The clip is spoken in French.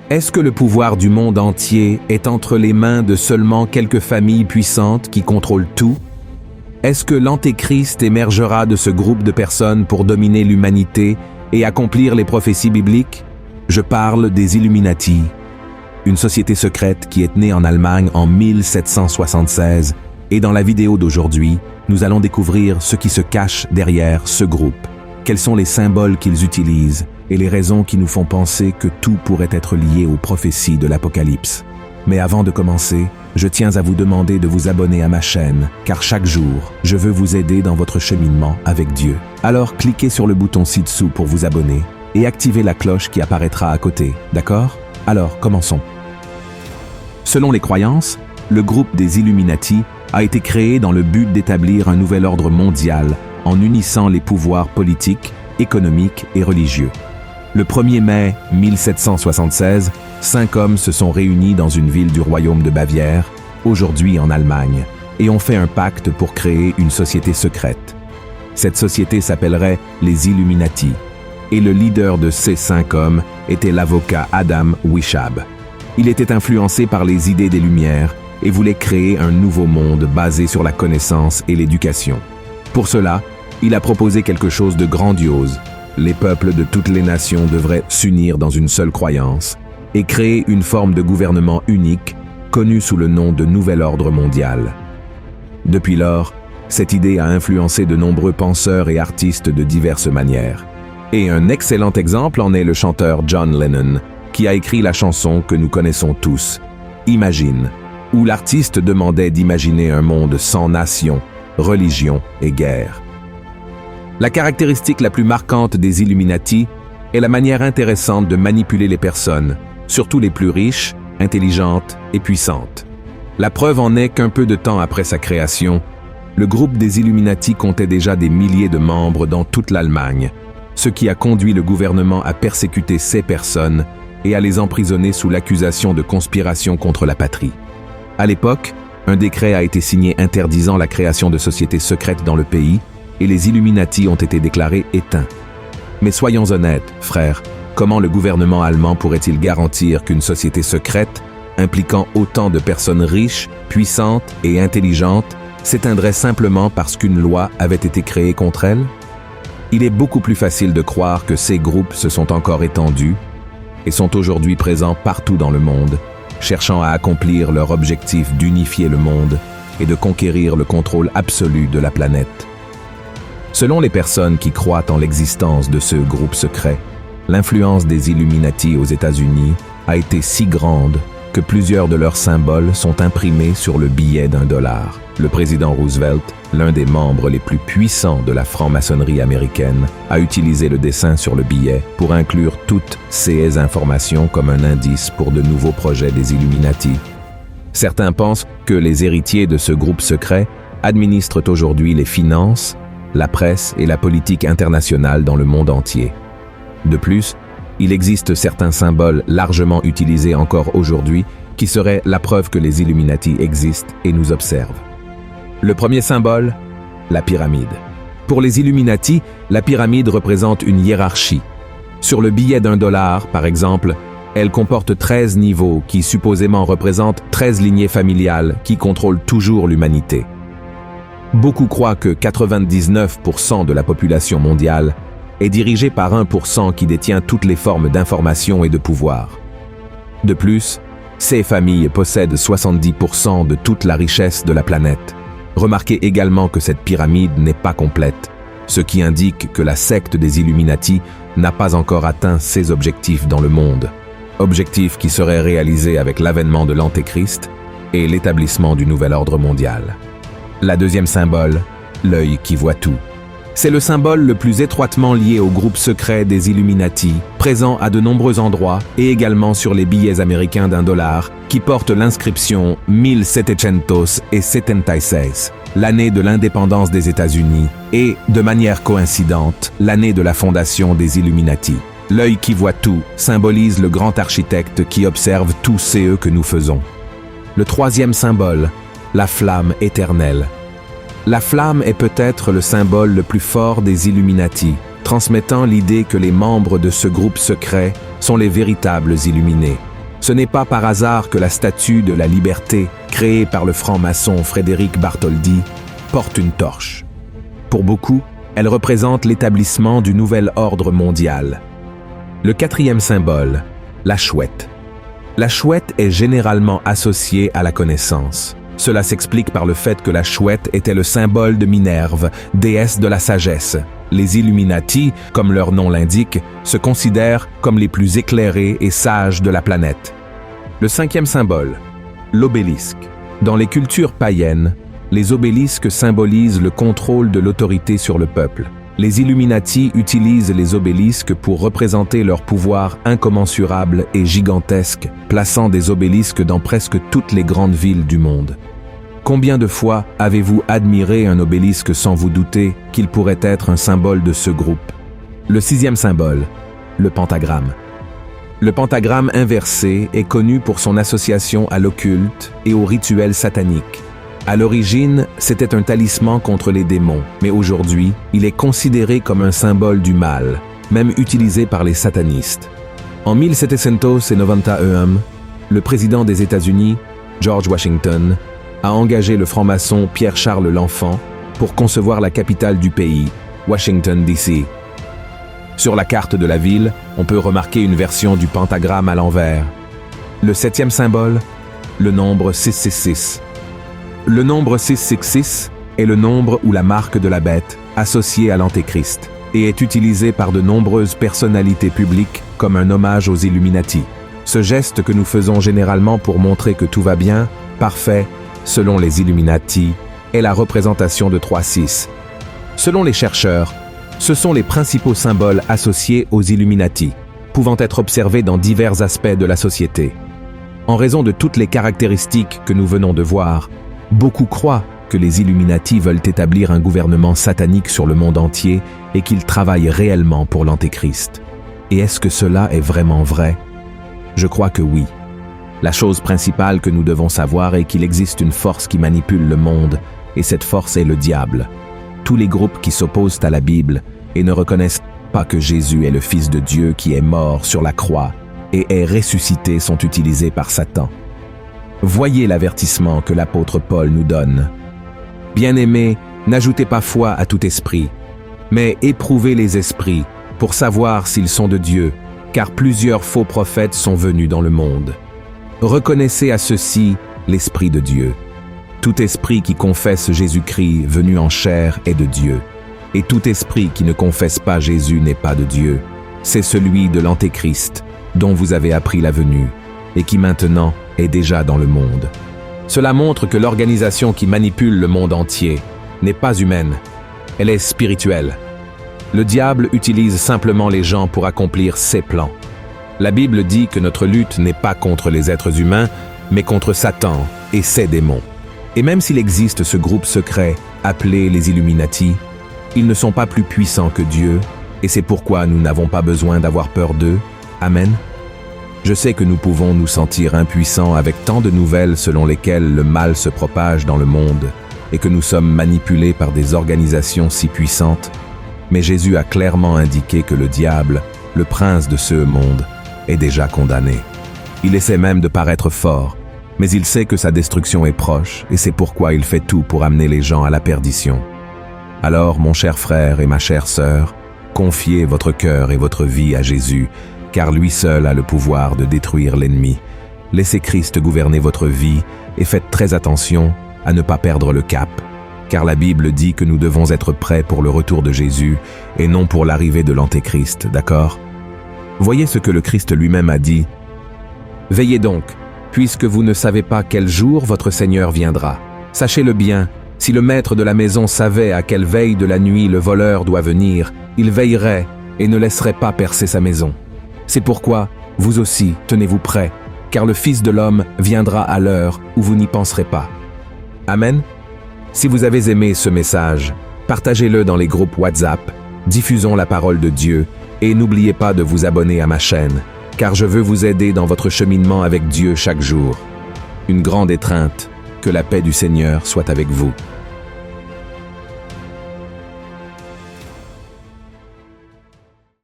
Est-ce que le pouvoir du monde entier est entre les mains de seulement quelques familles puissantes qui contrôlent tout? Est-ce que l'Antéchrist émergera de ce groupe de personnes pour dominer l'humanité et accomplir les prophéties bibliques? Je parle des Illuminati, une société secrète qui est née en Allemagne en 1776, et dans la vidéo d'aujourd'hui, nous allons découvrir ce qui se cache derrière ce groupe, quels sont les symboles qu'ils utilisent et les raisons qui nous font penser que tout pourrait être lié aux prophéties de l'Apocalypse. Mais avant de commencer, je tiens à vous demander de vous abonner à ma chaîne, car chaque jour, je veux vous aider dans votre cheminement avec Dieu. Alors cliquez sur le bouton ci-dessous pour vous abonner et activez la cloche qui apparaîtra à côté, d'accord? Alors, commençons. Selon les croyances, le groupe des Illuminati a été créé dans le but d'établir un nouvel ordre mondial en unissant les pouvoirs politiques, économiques et religieux. Le 1er mai 1776, 5 hommes se sont réunis dans une ville du royaume de Bavière, aujourd'hui en Allemagne, et ont fait un pacte pour créer une société secrète. Cette société s'appellerait les Illuminati, et le leader de ces 5 hommes était l'avocat Adam Weishaupt. Il était influencé par les idées des Lumières et voulait créer un nouveau monde basé sur la connaissance et l'éducation. Pour cela, il a proposé quelque chose de grandiose. Les peuples de toutes les nations devraient s'unir dans une seule croyance et créer une forme de gouvernement unique, connue sous le nom de Nouvel Ordre Mondial. Depuis lors, cette idée a influencé de nombreux penseurs et artistes de diverses manières. Et un excellent exemple en est le chanteur John Lennon, qui a écrit la chanson que nous connaissons tous, Imagine, où l'artiste demandait d'imaginer un monde sans nation, religion et guerre. La caractéristique la plus marquante des Illuminati est la manière intéressante de manipuler les personnes, surtout les plus riches, intelligentes et puissantes. La preuve en est qu'un peu de temps après sa création, le groupe des Illuminati comptait déjà des milliers de membres dans toute l'Allemagne, ce qui a conduit le gouvernement à persécuter ces personnes et à les emprisonner sous l'accusation de conspiration contre la patrie. À l'époque, un décret a été signé interdisant la création de sociétés secrètes dans le pays et les Illuminati ont été déclarés éteints. Mais soyons honnêtes, frères, comment le gouvernement allemand pourrait-il garantir qu'une société secrète, impliquant autant de personnes riches, puissantes et intelligentes, s'éteindrait simplement parce qu'une loi avait été créée contre elle? Il est beaucoup plus facile de croire que ces groupes se sont encore étendus et sont aujourd'hui présents partout dans le monde, cherchant à accomplir leur objectif d'unifier le monde et de conquérir le contrôle absolu de la planète. Selon les personnes qui croient en l'existence de ce groupe secret, l'influence des Illuminati aux États-Unis a été si grande que plusieurs de leurs symboles sont imprimés sur le billet d'$1. Le président Roosevelt, l'un des membres les plus puissants de la franc-maçonnerie américaine, a utilisé le dessin sur le billet pour inclure toutes ces informations comme un indice pour de nouveaux projets des Illuminati. Certains pensent que les héritiers de ce groupe secret administrent aujourd'hui les finances, la presse et la politique internationale dans le monde entier. De plus, il existe certains symboles largement utilisés encore aujourd'hui qui seraient la preuve que les Illuminati existent et nous observent. Le premier symbole, la pyramide. Pour les Illuminati, la pyramide représente une hiérarchie. Sur le billet d'$1, par exemple, elle comporte 13 niveaux qui supposément représentent 13 lignées familiales qui contrôlent toujours l'humanité. Beaucoup croient que 99% de la population mondiale est dirigée par 1% qui détient toutes les formes d'information et de pouvoir. De plus, ces familles possèdent 70% de toute la richesse de la planète. Remarquez également que cette pyramide n'est pas complète, ce qui indique que la secte des Illuminati n'a pas encore atteint ses objectifs dans le monde, objectifs qui seraient réalisés avec l'avènement de l'Antéchrist et l'établissement du nouvel ordre mondial. La deuxième symbole, l'œil qui voit tout. C'est le symbole le plus étroitement lié au groupe secret des Illuminati, présent à de nombreux endroits et également sur les billets américains d'$1 qui portent l'inscription 1776, l'année de l'indépendance des États-Unis et, de manière coïncidente, l'année de la fondation des Illuminati. L'œil qui voit tout symbolise le grand architecte qui observe tous ces que nous faisons. Le troisième symbole, la flamme éternelle. La flamme est peut-être le symbole le plus fort des Illuminati, transmettant l'idée que les membres de ce groupe secret sont les véritables illuminés. Ce n'est pas par hasard que la statue de la liberté, créée par le franc-maçon Frédéric Bartholdi, porte une torche. Pour beaucoup, elle représente l'établissement du nouvel ordre mondial. Le quatrième symbole, la chouette. La chouette est généralement associée à la connaissance. Cela s'explique par le fait que la chouette était le symbole de Minerve, déesse de la sagesse. Les Illuminati, comme leur nom l'indique, se considèrent comme les plus éclairés et sages de la planète. Le cinquième symbole, l'obélisque. Dans les cultures païennes, les obélisques symbolisent le contrôle de l'autorité sur le peuple. Les Illuminati utilisent les obélisques pour représenter leur pouvoir incommensurable et gigantesque, plaçant des obélisques dans presque toutes les grandes villes du monde. Combien de fois avez-vous admiré un obélisque sans vous douter qu'il pourrait être un symbole de ce groupe? Le sixième symbole, le pentagramme. Le pentagramme inversé est connu pour son association à l'occulte et aux rituels sataniques. À l'origine, c'était un talisman contre les démons, mais aujourd'hui, il est considéré comme un symbole du mal, même utilisé par les satanistes. En 1791, le président des États-Unis, George Washington, a engagé le franc-maçon Pierre-Charles l'Enfant pour concevoir la capitale du pays, Washington, D.C. Sur la carte de la ville, on peut remarquer une version du pentagramme à l'envers. Le septième symbole, le nombre 666. Le nombre 666 est le nombre ou la marque de la bête associée à l'Antéchrist et est utilisé par de nombreuses personnalités publiques comme un hommage aux Illuminati. Ce geste que nous faisons généralement pour montrer que tout va bien, parfait, selon les Illuminati, est la représentation de 3-6. Selon les chercheurs, ce sont les principaux symboles associés aux Illuminati, pouvant être observés dans divers aspects de la société. En raison de toutes les caractéristiques que nous venons de voir, beaucoup croient que les Illuminati veulent établir un gouvernement satanique sur le monde entier et qu'ils travaillent réellement pour l'Antéchrist. Et est-ce que cela est vraiment vrai? Je crois que oui. La chose principale que nous devons savoir est qu'il existe une force qui manipule le monde, et cette force est le diable. Tous les groupes qui s'opposent à la Bible et ne reconnaissent pas que Jésus est le Fils de Dieu qui est mort sur la croix et est ressuscité sont utilisés par Satan. Voyez l'avertissement que l'apôtre Paul nous donne. Bien-aimés, n'ajoutez pas foi à tout esprit, mais éprouvez les esprits pour savoir s'ils sont de Dieu, car plusieurs faux prophètes sont venus dans le monde. Reconnaissez à ceux-ci l'Esprit de Dieu. Tout esprit qui confesse Jésus-Christ venu en chair est de Dieu, et tout esprit qui ne confesse pas Jésus n'est pas de Dieu. C'est celui de l'Antéchrist, dont vous avez appris la venue, et qui maintenant est déjà dans le monde. Cela montre que l'organisation qui manipule le monde entier n'est pas humaine, elle est spirituelle. Le diable utilise simplement les gens pour accomplir ses plans. La Bible dit que notre lutte n'est pas contre les êtres humains, mais contre Satan et ses démons. Et même s'il existe ce groupe secret appelé les Illuminati, ils ne sont pas plus puissants que Dieu, et c'est pourquoi nous n'avons pas besoin d'avoir peur d'eux. Amen. Je sais que nous pouvons nous sentir impuissants avec tant de nouvelles selon lesquelles le mal se propage dans le monde et que nous sommes manipulés par des organisations si puissantes, mais Jésus a clairement indiqué que le diable, le prince de ce monde, est déjà condamné. Il essaie même de paraître fort, mais il sait que sa destruction est proche et c'est pourquoi il fait tout pour amener les gens à la perdition. Alors, mon cher frère et ma chère sœur, confiez votre cœur et votre vie à Jésus, car lui seul a le pouvoir de détruire l'ennemi. Laissez Christ gouverner votre vie et faites très attention à ne pas perdre le cap, car la Bible dit que nous devons être prêts pour le retour de Jésus et non pour l'arrivée de l'Antéchrist, d'accord? Voyez ce que le Christ lui-même a dit. « Veillez donc, puisque vous ne savez pas quel jour votre Seigneur viendra. Sachez-le bien, si le maître de la maison savait à quelle veille de la nuit le voleur doit venir, il veillerait et ne laisserait pas percer sa maison. C'est pourquoi, vous aussi, tenez-vous prêts, car le Fils de l'homme viendra à l'heure où vous n'y penserez pas. » Amen. Si vous avez aimé ce message, partagez-le dans les groupes WhatsApp, diffusons la parole de Dieu et n'oubliez pas de vous abonner à ma chaîne, car je veux vous aider dans votre cheminement avec Dieu chaque jour. Une grande étreinte, que la paix du Seigneur soit avec vous.